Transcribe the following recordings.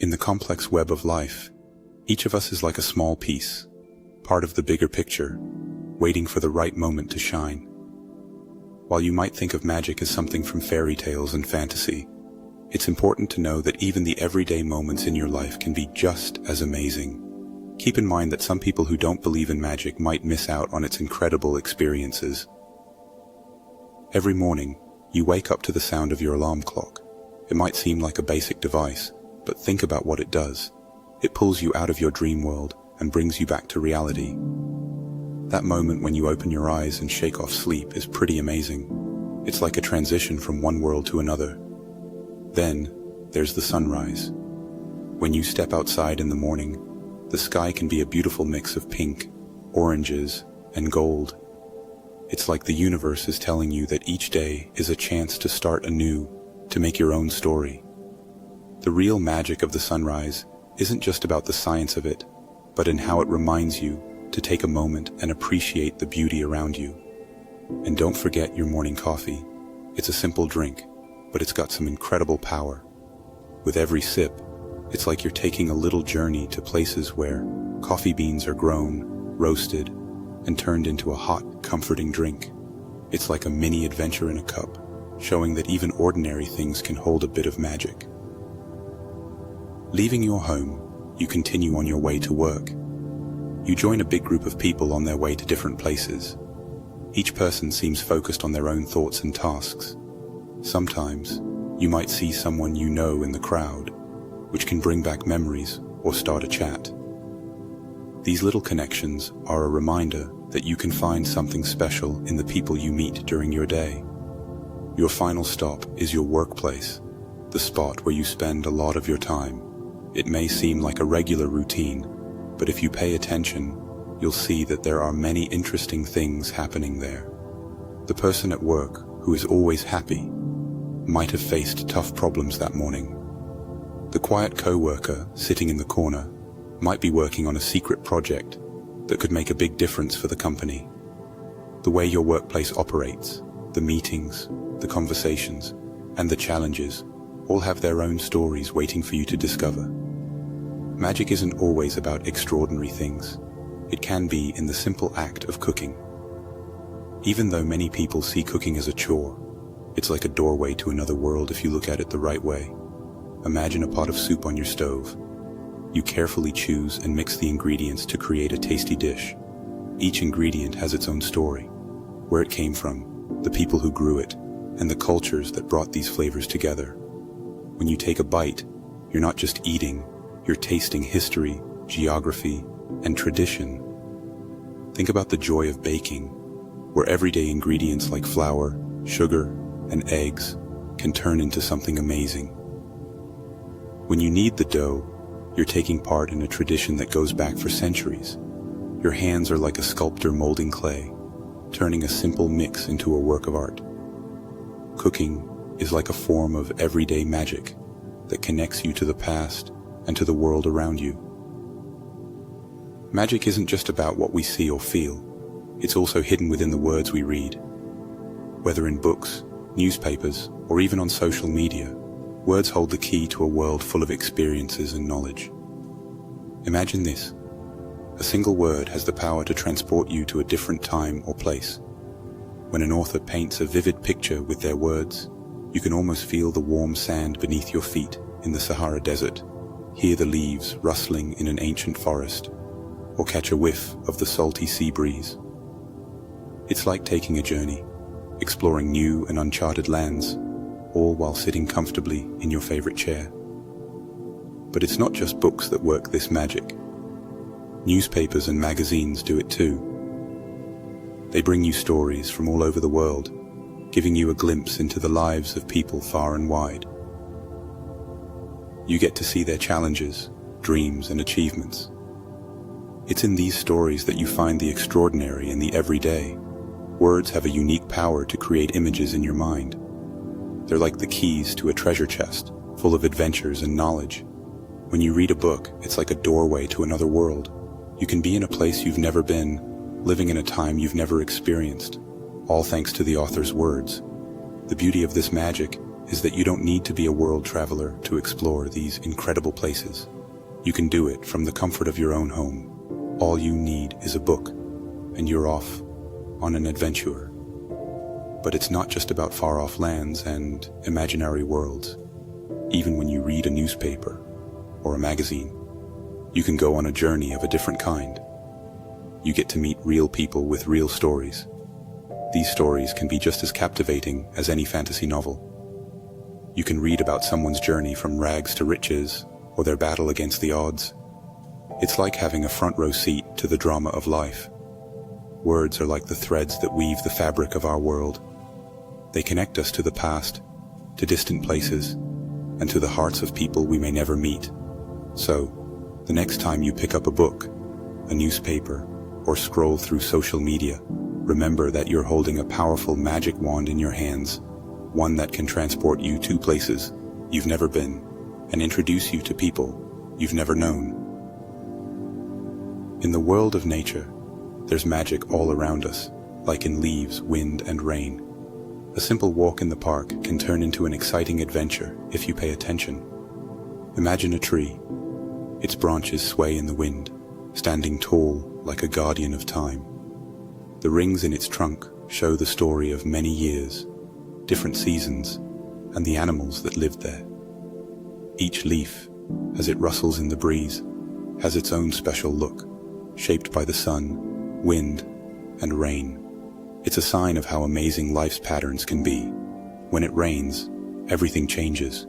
In the complex web of life, each of us is like a small piece, part of the bigger picture, waiting for the right moment to shine. While you might think of magic as something from fairy tales and fantasy, it's important to know that even the everyday moments in your life can be just as amazing. Keep in mind that some people who don't believe in magic might miss out on its incredible experiences. Every morning, you wake up to the sound of your alarm clock. It might seem like a basic device, but think about what it does. It pulls you out of your dream world and brings you back to reality. That moment when you open your eyes and shake off sleep is pretty amazing. It's like a transition from one world to another. Then, there's the sunrise. When you step outside in the morning, the sky can be a beautiful mix of pink, oranges, and gold. It's like the universe is telling you that each day is a chance to start anew, to make your own story. The real magic of the sunrise isn't just about the science of it, but in how it reminds you to take a moment and appreciate the beauty around you. And don't forget your morning coffee. It's a simple drink, but it's got some incredible power. With every sip, it's like you're taking a little journey to places where coffee beans are grown, roasted, and turned into a hot, comforting drink. It's like a mini adventure in a cup, showing that even ordinary things can hold a bit of magic. Leaving your home, you continue on your way to work. You join a big group of people on their way to different places. Each person seems focused on their own thoughts and tasks. Sometimes, you might see someone you know in the crowd, which can bring back memories or start a chat. These little connections are a reminder that you can find something special in the people you meet during your day. Your final stop is your workplace, the spot where you spend a lot of your time. It may seem like a regular routine, but if you pay attention, you'll see that there are many interesting things happening there. The person at work who is always happy might have faced tough problems that morning. The quiet co-worker sitting in the corner might be working on a secret project that could make a big difference for the company. The way your workplace operates, the meetings, the conversations, and the challenges all have their own stories waiting for you to discover. Magic isn't always about extraordinary things. It can be in the simple act of cooking. Even though many people see cooking as a chore, it's like a doorway to another world if you look at it the right way. Imagine a pot of soup on your stove. You carefully choose and mix the ingredients to create a tasty dish. Each ingredient has its own story, where it came from, the people who grew it, and the cultures that brought these flavors together. When you take a bite, you're not just eating, you're tasting history, geography, and tradition. Think about the joy of baking, where everyday ingredients like flour, sugar, and eggs can turn into something amazing. When you knead the dough, you're taking part in a tradition that goes back for centuries. Your hands are like a sculptor molding clay, turning a simple mix into a work of art. Cooking is like a form of everyday magic that connects you to the past and to the world around you. Magic isn't just about what we see or feel. It's also hidden within the words we read. Whether in books, newspapers, or even on social media, words hold the key to a world full of experiences and knowledge. Imagine this. A single word has the power to transport you to a different time or place. When an author paints a vivid picture with their words, you can almost feel the warm sand beneath your feet in the Sahara Desert, hear the leaves rustling in an ancient forest, or catch a whiff of the salty sea breeze. It's like taking a journey, exploring new and uncharted lands, all while sitting comfortably in your favorite chair. But it's not just books that work this magic. Newspapers and magazines do it too. They bring you stories from all over the world, giving you a glimpse into the lives of people far and wide. You get to see their challenges, dreams, and achievements. It's in these stories that you find the extraordinary and the everyday. Words have a unique power to create images in your mind. They're like the keys to a treasure chest, full of adventures and knowledge. When you read a book, it's like a doorway to another world. You can be in a place you've never been, living in a time you've never experienced, all thanks to the author's words. The beauty of this magic is that you don't need to be a world traveler to explore these incredible places. You can do it from the comfort of your own home. All you need is a book, and you're off on an adventure. But it's not just about far-off lands and imaginary worlds. Even when you read a newspaper or a magazine, you can go on a journey of a different kind. You get to meet real people with real stories. These stories can be just as captivating as any fantasy novel. You can read about someone's journey from rags to riches, or their battle against the odds. It's like having a front row seat to the drama of life. Words are like the threads that weave the fabric of our world. They connect us to the past, to distant places, and to the hearts of people we may never meet. So, the next time you pick up a book, a newspaper, or scroll through social media, remember that you're holding a powerful magic wand in your hands, one that can transport you to places you've never been and introduce you to people you've never known. In the world of nature, there's magic all around us, like in leaves, wind, and rain. A simple walk in the park can turn into an exciting adventure if you pay attention. Imagine a tree. Its branches sway in the wind, standing tall like a guardian of time. The rings in its trunk show the story of many years, different seasons, and the animals that lived there. Each leaf, as it rustles in the breeze, has its own special look, shaped by the sun, wind, and rain. It's a sign of how amazing life's patterns can be. When it rains, everything changes.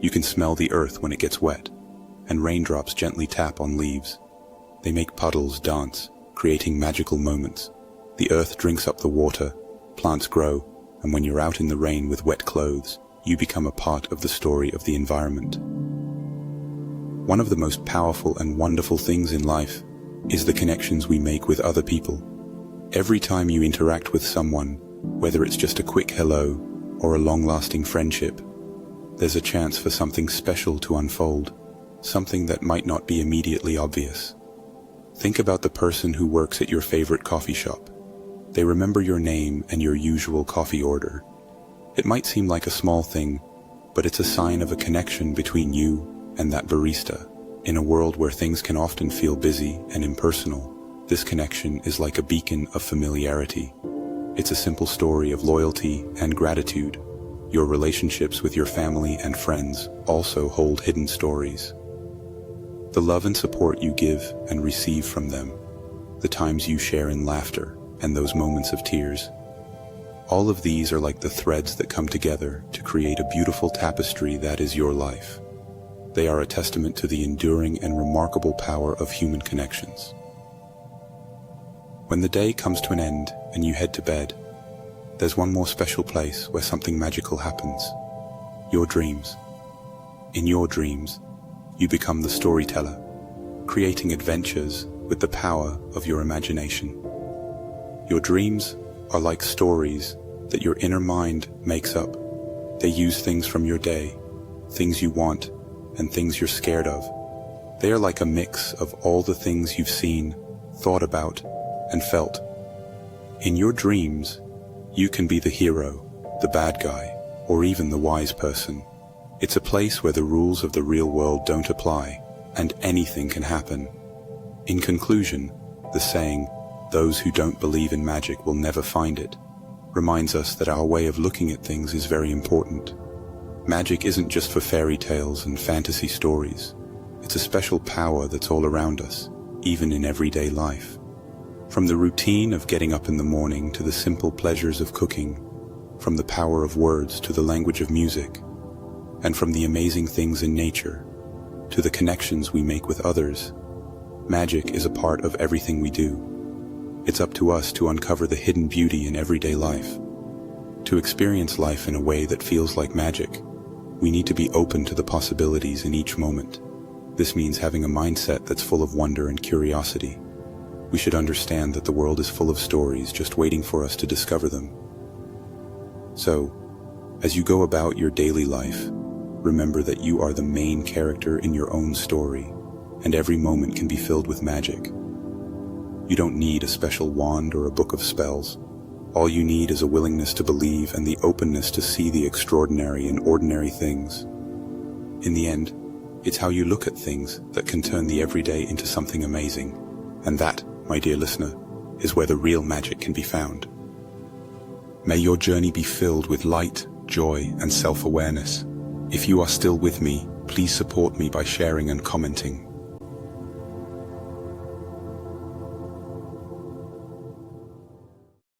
You can smell the earth when it gets wet, and raindrops gently tap on leaves. They make puddles dance, creating magical moments. The earth drinks up the water, plants grow, and when you're out in the rain with wet clothes, you become a part of the story of the environment. One of the most powerful and wonderful things in life is the connections we make with other people. Every time you interact with someone, whether it's just a quick hello or a long-lasting friendship, there's a chance for something special to unfold, something that might not be immediately obvious. Think about the person who works at your favorite coffee shop. They remember your name and your usual coffee order. It might seem like a small thing, but it's a sign of a connection between you and that barista. In a world where things can often feel busy and impersonal, this connection is like a beacon of familiarity. It's a simple story of loyalty and gratitude. Your relationships with your family and friends also hold hidden stories. The love and support you give and receive from them, the times you share in laughter and those moments of tears. All of these are like the threads that come together to create a beautiful tapestry that is your life. They are a testament to the enduring and remarkable power of human connections. When the day comes to an end and you head to bed, there's one more special place where something magical happens. Your dreams. In your dreams, you become the storyteller, creating adventures with the power of your imagination. Your dreams are like stories that your inner mind makes up. They use things from your day, things you want, and things you're scared of. They are like a mix of all the things you've seen, thought about, and felt. In your dreams, you can be the hero, the bad guy, or even the wise person. It's a place where the rules of the real world don't apply, and anything can happen. In conclusion, the saying, "Those who don't believe in magic will never find it," reminds us that our way of looking at things is very important. Magic isn't just for fairy tales and fantasy stories. It's a special power that's all around us, even in everyday life. From the routine of getting up in the morning to the simple pleasures of cooking, from the power of words to the language of music, and from the amazing things in nature to the connections we make with others, magic is a part of everything we do. It's up to us to uncover the hidden beauty in everyday life. To experience life in a way that feels like magic, we need to be open to the possibilities in each moment. This means having a mindset that's full of wonder and curiosity. We should understand that the world is full of stories just waiting for us to discover them. So, as you go about your daily life, remember that you are the main character in your own story, and every moment can be filled with magic. You don't need a special wand or a book of spells. All you need is a willingness to believe and the openness to see the extraordinary in ordinary things. In the end, it's how you look at things that can turn the everyday into something amazing. And that, my dear listener, is where the real magic can be found. May your journey be filled with light, joy, and self-awareness. If you are still with me, please support me by sharing and commenting.